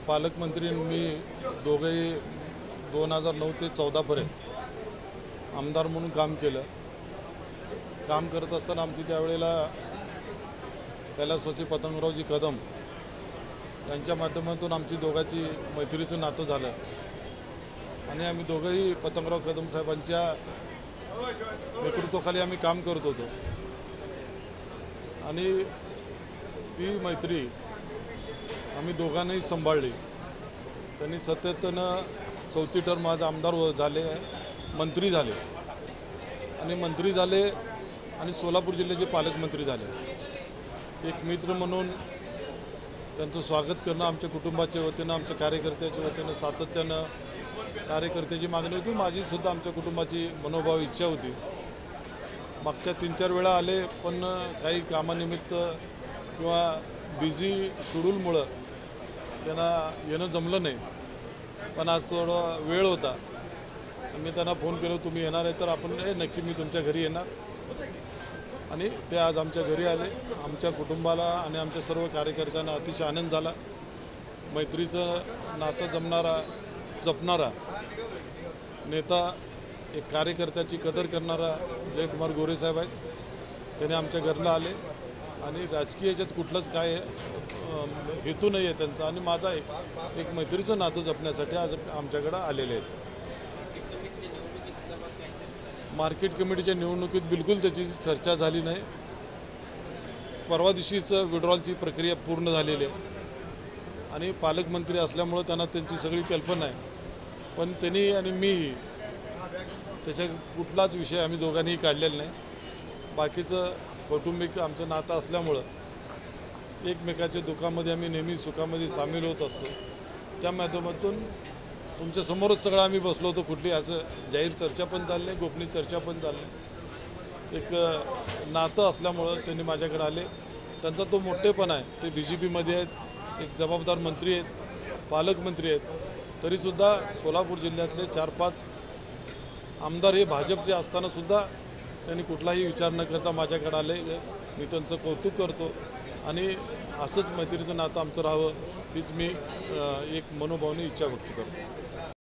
पालकमंत्री मी दोघेही 2009 ते 14 पर्यंत आमदार म्हणून काम केलं। काम करत असताना आमची त्यावेळेला कैलासवासी पतंगरावजी कदम यांच्या माध्यमातून आमची दोघांची मैत्रीचं नातं झालं आणि आम्ही दोघेही पतंगराव कदम साहेबांच्या नेतृत्वाखाली आम्ही काम करत होतो आणि ती मैत्री आम्ही दोघांनाही सांभाळली। त्यांनी सततनं 4थी टर्म आज आमदार झाले, मंत्री झाले आणि सोलापूर जिल्ह्याचे पालकमंत्री झाले। एक मित्र म्हणून त्यांचं स्वागत करणं आमच्या कुटुंबाच्या वतीनं, आमच्या कार्यकर्त्याच्या वतीनं सातत्यानं कार्यकर्त्याची मागणी होती, माझी सुद्धा आमच्या कुटुंबाची मनोभाव इच्छा होती। मागच्या 3-4 वेळा आले, पण काही कामानिमित्त किंवा बिझी शेड्यूलमुळं त्यांना येणं जमलं नाही। पण आज थोडा वेळ होता, मी त्यांना फोन केला, तुम्ही येणार आहे तर आपण नक्की मी तुमच्या घरी येणार, आणि ते आज आमच्या घरी आले। आमच्या कुटुंबाला आणि आमच्या सर्व कार्यकर्त्यांना अतिशय आनंद झाला। मैत्रीचं नातं जपणारा नेता, एक कार्यकर्त्याची कदर करणारा जयकुमार गोरे साहेब आहेत। त्याने आमच्या घरला आले आणि राजकीय याच्यात कुठलंच काय हेतू नाही आहे त्यांचा, आणि माझा एक मैत्रीचं नातं जपण्यासाठी आज आमच्याकडं आलेले आहेत। मार्केट कमिटीच्या निवडणुकीत बिलकुल त्याची चर्चा झाली नाही। परवा दिवशीच विड्रॉलची प्रक्रिया पूर्ण झालेली आहे आणि पालकमंत्री असल्यामुळं त्यांना त्यांची सगळी कल्पना आहे, पण त्यांनी आणि मी त्याच्या कुठलाच विषय आम्ही दोघांनीही काढलेला नाही। बाकीचं कौटुंबिक आमचं नातं असल्यामुळं एकमेकाच्या दुःखामध्ये आम्ही नेहमी सुखामध्ये सामील होत असतो। त्या माध्यमातून तुमच्यासमोरच सगळं आम्ही बसलो होतो, कुठली असं जाहीर चर्चा पण झाली नाही, गोपनीय चर्चा पण झाली नाही। एक नातं असल्यामुळं त्यांनी माझ्याकडे आले। त्यांचा तो मोठेपण आहे, ते BJPमध्ये आहेत, एक जबाबदार मंत्री आहेत, पालकमंत्री आहेत, तरीसुद्धा सोलापूर जिल्ह्यातले 4-5 आमदार हे भाजपचे असतानासुद्धा त्यांनी कुठलाही विचार न करता माझ्याकडे आले। मी त्यांचं कौतुक करतो आणि असंच मैत्रीचं नातं आमचं राहावं हीच मी एक मनोभावने इच्छा व्यक्त करतो।